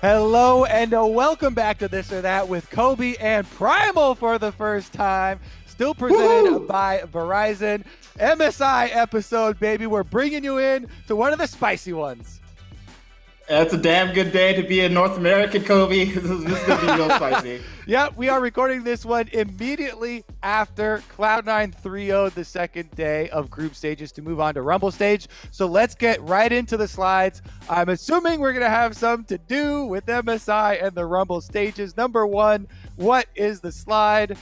Hello and welcome back to This or That with Kobe and Primal for the first time. Still presented by Verizon. MSI episode, baby. We're bringing you in to one of the spicy ones. It's a damn good day to be in North America, Kobe. This is going to be real spicy. Yeah, we are recording this one immediately after Cloud9 3-0'd the second day of group stages to move on to Rumble Stage. So let's get right into the slides. I'm assuming we're going to have some to do with MSI and the Rumble Stages. Number one, what is the slide?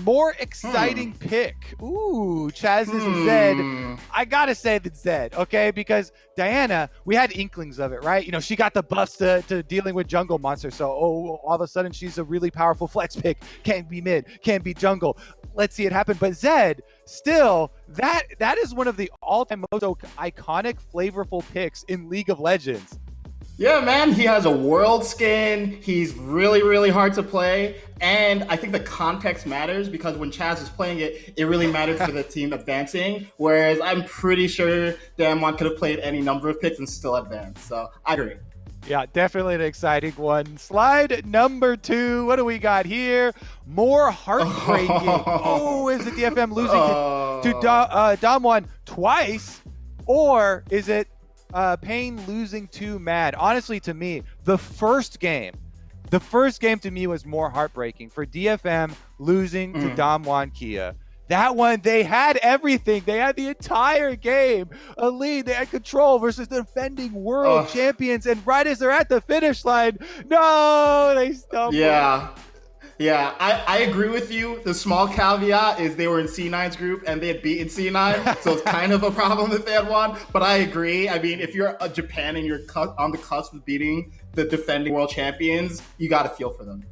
More exciting pick. Ooh, Chazz is Zed. I gotta say that Zed, okay? Because Diana, we had inklings of it, right? You know, she got the buffs to dealing with jungle monsters. So, all of a sudden, she's a really powerful flex pick. Can't be mid, can't be jungle. Let's see it happen. But Zed, still, that is one of the all-time most iconic, flavorful picks in League of Legends. Yeah, man, he has a world skin. He's really, really hard to play. And I think the context matters because when Chazz was playing it, it really mattered for the team advancing. Whereas I'm pretty sure Damwon could have played any number of picks and still advanced. So I agree. Yeah, definitely an exciting one. Slide number two. What do we got here? More heartbreaking. Oh, is it DFM losing to Damwon twice? Or is it Pain losing to Mad? Honestly, to me, the first game to me was more heartbreaking for DFM losing to Damwon Kia. That one, they had everything. They had the entire game, a lead. They had control versus the defending world champions. And right as they're at the finish line, no, they stumbled. Yeah, I agree with you. The small caveat is they were in C9's group and they had beaten C9, so it's kind of a problem if they had won. But I agree. I mean, if you're Japan and you're on the cusp of beating the defending world champions, you got to feel for them.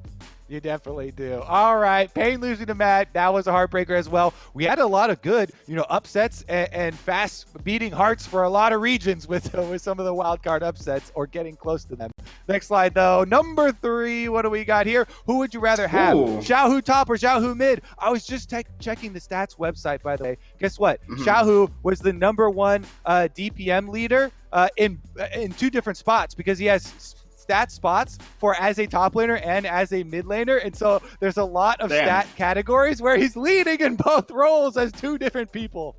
You definitely do. All right, Pain losing to Matt. That was a heartbreaker as well. We had a lot of good, upsets and fast beating hearts for a lot of regions with some of the wild card upsets or getting close to them. Next slide, though. Number three, what do we got here? Who would you rather have? Xiaohu top or Xiaohu mid? I was just checking the stats website, by the way. Guess what? Xiaohu was the number one DPM leader in two different spots because he has stat spots for as a top laner and as a mid laner, and so there's a lot of stat categories where he's leading in both roles as two different people.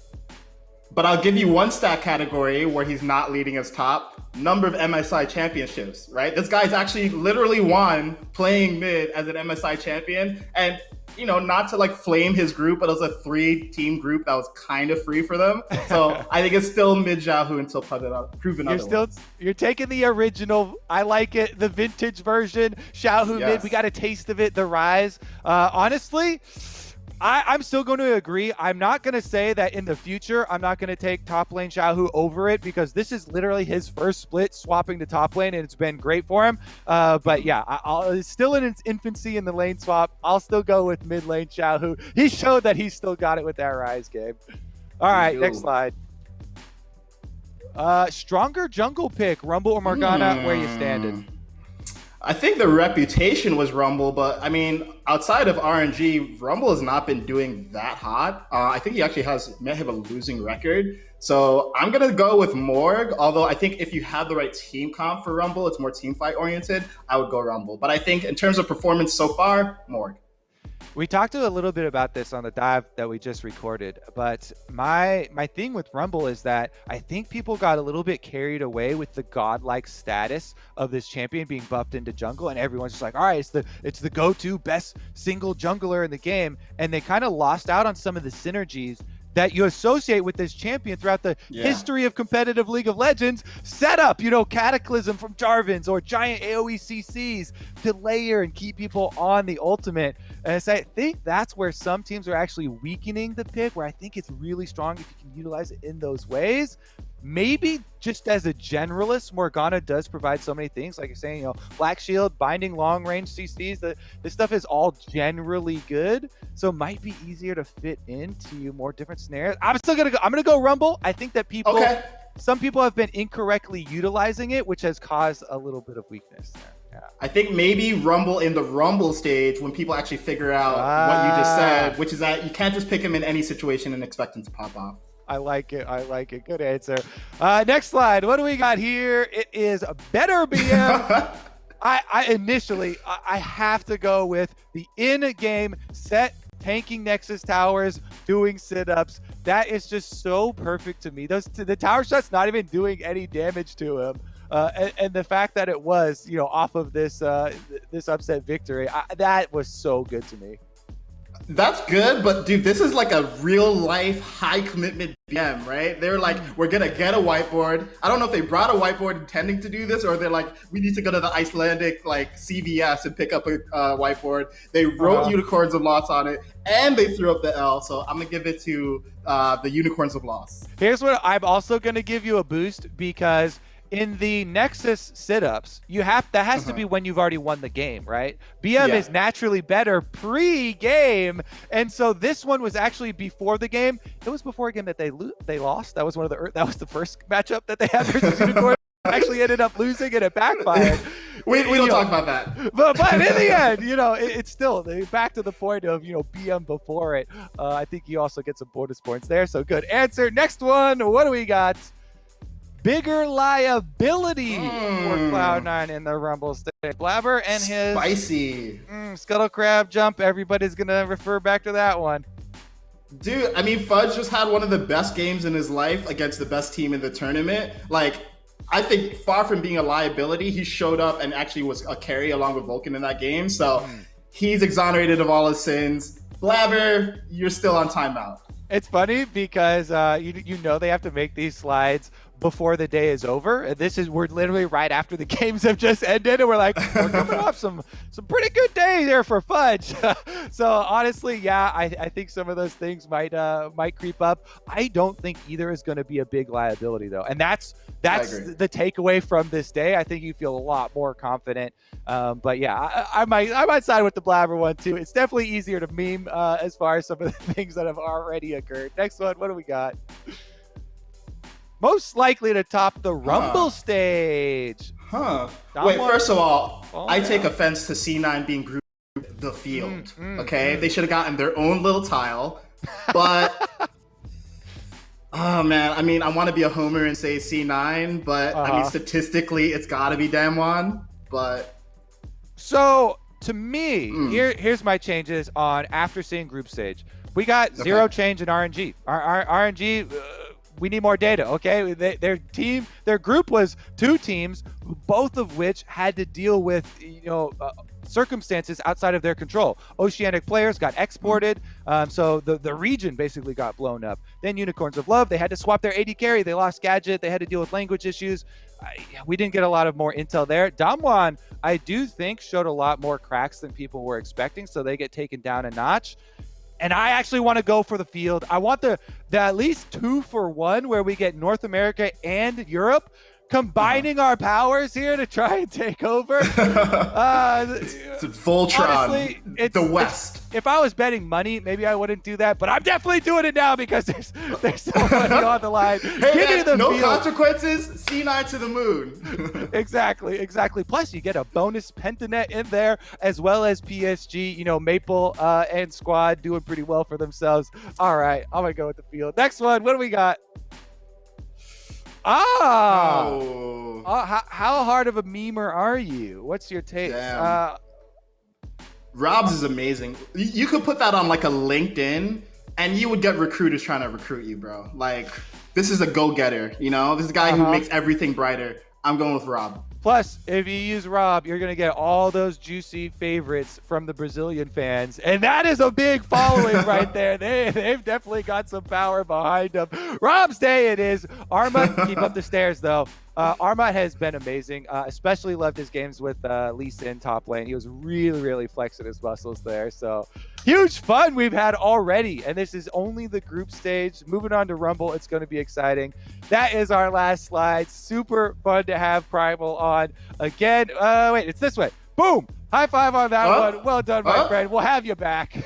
But I'll give you one stat category where he's not leading as top. Number of MSI championships, right? This guy's actually literally won playing mid as an MSI champion. And, not to flame his group, but it was a 3-team group that was kind of free for them. So I think it's still mid Xiaohu until proven otherwise. You're taking the original. I like it. The vintage version. Xiaohu mid. We got a taste of it. The rise. Honestly, I'm still going to agree. I'm not going to say that in the future I'm not going to take top lane Xiaohu over it because this is literally his first split swapping to top lane and it's been great for him. But yeah, it's still in its infancy in the lane swap. I'll still go with mid lane Xiaohu. He showed that he's still got it with that Rise game. All right, next slide. Stronger jungle pick, Rumble or Morgana? Where you standing? I think the reputation was Rumble, but I mean, outside of RNG, Rumble has not been doing that hot. I think he actually may have a losing record. So I'm going to go with Morg, although I think if you have the right team comp for Rumble, it's more team fight oriented, I would go Rumble. But I think in terms of performance so far, Morg. We talked a little bit about this on the dive that we just recorded, but my thing with Rumble is that I think people got a little bit carried away with the godlike status of this champion being buffed into jungle, and everyone's just like, all right, it's the go-to best single jungler in the game, and they kind of lost out on some of the synergies that you associate with this champion throughout the history of competitive League of Legends setup, Cataclysm from Jarvan's or giant AoE CCs to layer and keep people on the ultimate. And so I think that's where some teams are actually weakening the pick, where I think it's really strong if you can utilize it in those ways. Maybe just as a generalist, Morgana does provide so many things. Like you're saying, Black Shield, binding long range CCs, this stuff is all generally good. So it might be easier to fit into more different scenarios. I'm gonna go Rumble. I think that some people have been incorrectly utilizing it, which has caused a little bit of weakness there. Yeah. I think maybe Rumble in the Rumble stage when people actually figure out what you just said, which is that you can't just pick him in any situation and expect him to pop off. I like it. I like it. Good answer. Next slide. What do we got here? It is better BM. I initially have to go with the in-game set tanking Nexus towers, doing sit-ups. That is just so perfect to me. The tower shot's not even doing any damage to him. And the fact that it was, off of this this upset victory, that was so good to me. That's good, but dude, this is like a real life high commitment BM, right? They're like, we're gonna get a whiteboard. I don't know if they brought a whiteboard intending to do this, or they're like, we need to go to the Icelandic like CVS and pick up a whiteboard. They wrote Unicorns of Loss on it, and they threw up the L. So I'm gonna give it to the Unicorns of Loss. Here's what I'm also gonna give you a boost, because in the Nexus sit-ups, that has to be when you've already won the game, right? BM is naturally better pre-game, and so this one was actually before the game. It was before a game that they lost. That was that was the first matchup that they had versus Unicorn. Actually ended up losing, and it backfired. we don't talk about that. But in the end, it's still back to the point of BM before it. I think you also get some bonus points there. So good answer. Next one. What do we got? Bigger liability for Cloud9 in the Rumble Stage. Blaber and his spicy Scuttle Crab jump. Everybody's gonna refer back to that one. Dude, I mean, Fudge just had one of the best games in his life against the best team in the tournament. Like, I think far from being a liability, he showed up and actually was a carry along with Vulcan in that game. So he's exonerated of all his sins. Blaber, you're still on timeout. It's funny because they have to make these slides before the day is over. And we're literally right after the games have just ended, and we're coming off some pretty good days there for Fudge. So honestly, yeah, I think some of those things might creep up. I don't think either is going to be a big liability though, and that's the takeaway from this day. I think you feel a lot more confident. But yeah, I might side with the Blaber one too. It's definitely easier to meme as far as some of the things that have already occurred. Next one, what do we got? Most likely to top the Rumble Stage. Wait, first of all, I take offense to C9 being grouped the field. They should have gotten their own little tile. But oh man, I mean, I want to be a homer and say C9, but I mean, statistically, it's got to be Damwon. But so to me, here's my changes on after seeing group stage. We got zero change in RNG. Our RNG. We need more data, okay? Their group was two teams, both of which had to deal with, circumstances outside of their control. Oceanic players got exported, so the region basically got blown up. Then Unicorns of Love, they had to swap their AD carry. They lost Gadget. They had to deal with language issues. We didn't get a lot of more intel there. Damwon, I do think, showed a lot more cracks than people were expecting, so they get taken down a notch. And I actually want to go for the field. I want the at least 2-for-1 where we get North America and Europe combining our powers here to try and take over. It's Voltron, honestly, the West. If I was betting money, maybe I wouldn't do that, but I'm definitely doing it now because there's so money on the line. Hey, man, no field. Consequences, C9 to the moon. Exactly. Plus, you get a bonus Pentanet in there, as well as PSG, Maple and Squad doing pretty well for themselves. All right, I'm going to go with the field. Next one, what do we got? How hard of a memer are you? What's your take? Rob's is amazing. You could put that on like a LinkedIn and you would get recruiters trying to recruit you, bro. Like, this is a go-getter, This is a guy who makes everything brighter. I'm going with Rob. Plus, if you use Rob, you're going to get all those juicy favorites from the Brazilian fans. And that is a big following right there. They've definitely got some power behind them. Rob's day it is. Armut, keep up the stairs, though. Armut has been amazing. Especially loved his games with Lee Sin top lane. He was really, really flexing his muscles there. So huge fun we've had already. And this is only the group stage. Moving on to Rumble, it's going to be exciting. That is our last slide. Super fun to have Primal on again. Wait, it's this way. Boom. High five on that one. Well done, my friend. We'll have you back.